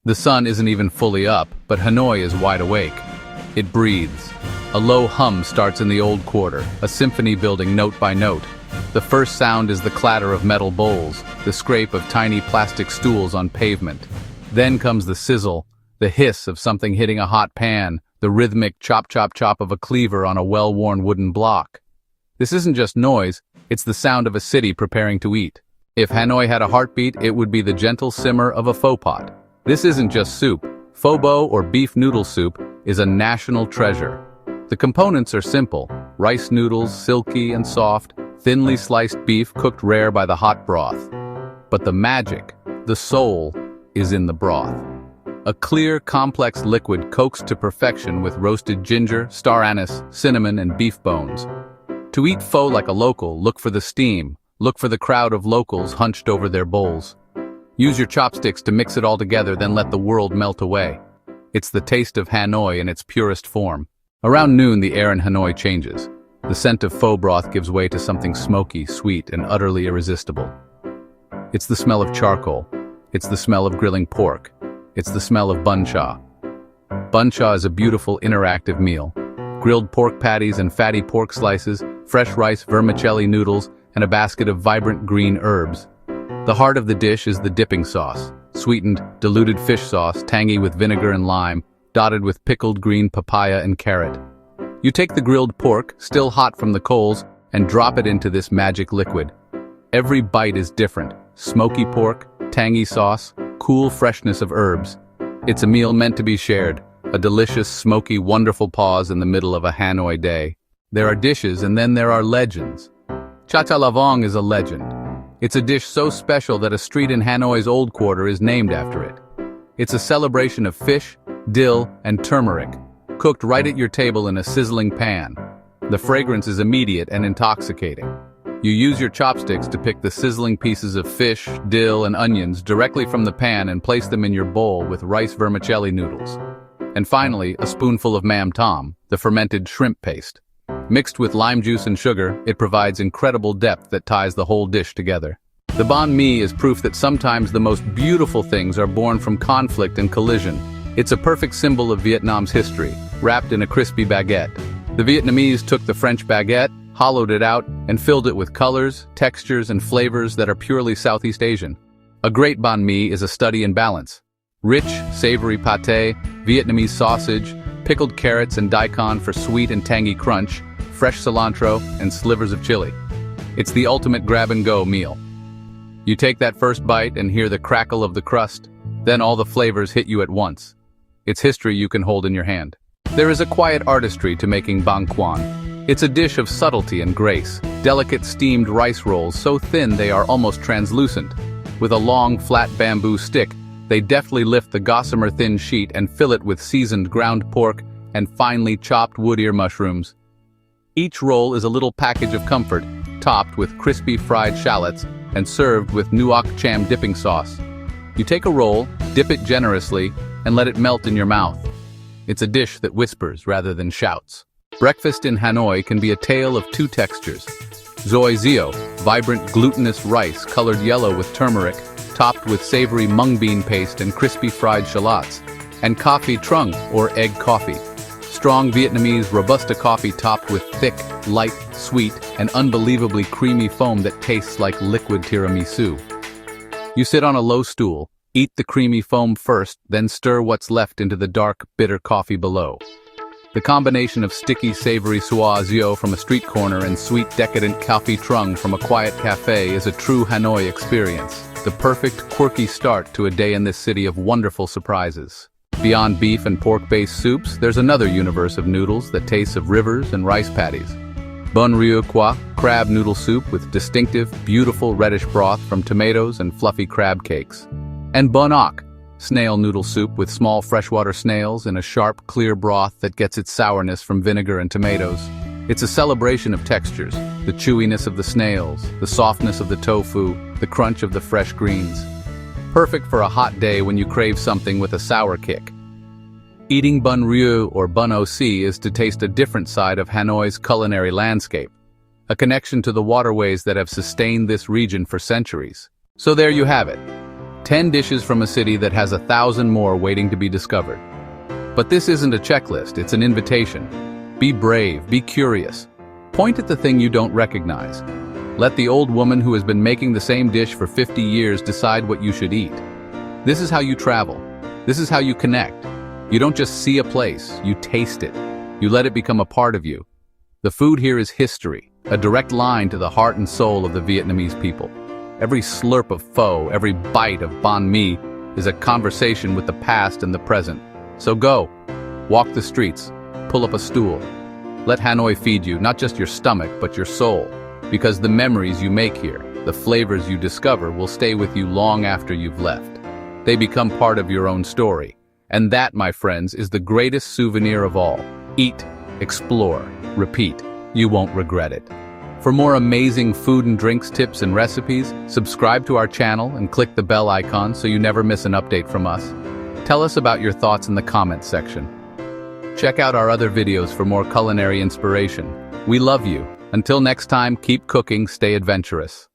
The sun isn't even fully up, but Hanoi is wide awake. It breathes. A low hum starts in the old quarter, a symphony building note by note. The first sound is the clatter of metal bowls, the scrape of tiny plastic stools on pavement. Then comes the sizzle, the hiss of something hitting a hot pan, the rhythmic chop chop chop of a cleaver on a well-worn wooden block. This isn't just noise, it's the sound of a city preparing to eat. If Hanoi had a heartbeat, it would be the gentle simmer of a pho pot. This isn't just soup. Pho bo, or beef noodle soup, is a national treasure. The components are simple: rice noodles, silky and soft, thinly sliced beef cooked rare by the hot broth. But the magic, the soul, is in the broth. A clear, complex liquid coaxed to perfection with roasted ginger, star anise, cinnamon, and beef bones. To eat pho like a local, look for the steam. Look for the crowd of locals hunched over their bowls. Use your chopsticks to mix it all together, then let the world melt away. It's the taste of Hanoi in its purest form. Around noon, the air in Hanoi changes. The scent of pho broth gives way to something smoky, sweet, and utterly irresistible. It's the smell of charcoal. It's the smell of grilling pork. It's the smell of bun cha. Bun cha is a beautiful, interactive meal. Grilled pork patties and fatty pork slices, fresh rice vermicelli noodles, and a basket of vibrant green herbs. The heart of the dish is the dipping sauce, sweetened, diluted fish sauce, tangy with vinegar and lime, dotted with pickled green papaya and carrot. You take the grilled pork, still hot from the coals, and drop it into this magic liquid. Every bite is different: smoky pork, tangy sauce, cool freshness of herbs. It's a meal meant to be shared, a delicious, smoky, wonderful pause in the middle of a Hanoi day. There are dishes, and then there are legends. Cha cha lavong is a legend. It's a dish so special that a street in Hanoi's old quarter is named after it. It's a celebration of fish, dill, and turmeric, cooked right at your table in a sizzling pan. The fragrance is immediate and intoxicating. You use your chopsticks to pick the sizzling pieces of fish, dill, and onions directly from the pan and place them in your bowl with rice vermicelli noodles. And finally, a spoonful of mam tom, the fermented shrimp paste. Mixed with lime juice and sugar, it provides incredible depth that ties the whole dish together. The banh mi is proof that sometimes the most beautiful things are born from conflict and collision. It's a perfect symbol of Vietnam's history, wrapped in a crispy baguette. The Vietnamese took the French baguette, hollowed it out, and filled it with colors, textures, and flavors that are purely Southeast Asian. A great banh mi is a study in balance. Rich, savory pâté, Vietnamese sausage, pickled carrots and daikon for sweet and tangy crunch, fresh cilantro, and slivers of chili. It's the ultimate grab-and-go meal. You take that first bite and hear the crackle of the crust, then all the flavors hit you at once. It's history you can hold in your hand. There is a quiet artistry to making bang quan. It's a dish of subtlety and grace, delicate steamed rice rolls so thin they are almost translucent. With a long, flat bamboo stick, they deftly lift the gossamer thin sheet and fill it with seasoned ground pork and finely chopped wood ear mushrooms. Each roll is a little package of comfort, topped with crispy fried shallots and served with nuoc cham dipping sauce. You take a roll, dip it generously, and let it melt in your mouth. It's a dish that whispers rather than shouts. Breakfast in Hanoi can be a tale of two textures. Xoi zio, vibrant glutinous rice colored yellow with turmeric, topped with savory mung bean paste and crispy fried shallots, and coffee trung, or egg coffee. Strong Vietnamese Robusta coffee topped with thick, light, sweet, and unbelievably creamy foam that tastes like liquid tiramisu. You sit on a low stool, eat the creamy foam first, then stir what's left into the dark, bitter coffee below. The combination of sticky, savory xoi zio from a street corner and sweet, decadent coffee trung from a quiet cafe is a true Hanoi experience. The perfect, quirky start to a day in this city of wonderful surprises. Beyond beef and pork-based soups, there's another universe of noodles that tastes of rivers and rice paddies. Bun rieu qua, crab noodle soup with distinctive, beautiful reddish broth from tomatoes and fluffy crab cakes. And bun oc, snail noodle soup with small freshwater snails in a sharp, clear broth that gets its sourness from vinegar and tomatoes. It's a celebration of textures, the chewiness of the snails, the softness of the tofu, the crunch of the fresh greens. Perfect for a hot day when you crave something with a sour kick. Eating bun rieu or bun oc is to taste a different side of Hanoi's culinary landscape, a connection to the waterways that have sustained this region for centuries. So there you have it. 10 dishes from a city that has 1,000 more waiting to be discovered. But this isn't a checklist, it's an invitation. Be brave, be curious. Point at the thing you don't recognize. Let the old woman who has been making the same dish for 50 years decide what you should eat. This is how you travel. This is how you connect. You don't just see a place, you taste it. You let it become a part of you. The food here is history, a direct line to the heart and soul of the Vietnamese people. Every slurp of pho, every bite of banh mi is a conversation with the past and the present. So go, walk the streets, pull up a stool. Let Hanoi feed you, not just your stomach, but your soul. Because the memories you make here, the flavors you discover, will stay with you long after you've left. They become part of your own story. And that, my friends, is the greatest souvenir of all. Eat, explore, repeat. You won't regret it. For more amazing food and drinks tips and recipes, subscribe to our channel and click the bell icon so you never miss an update from us. Tell us about your thoughts in the comments section. Check out our other videos for more culinary inspiration. We love you. Until next time, keep cooking, stay adventurous.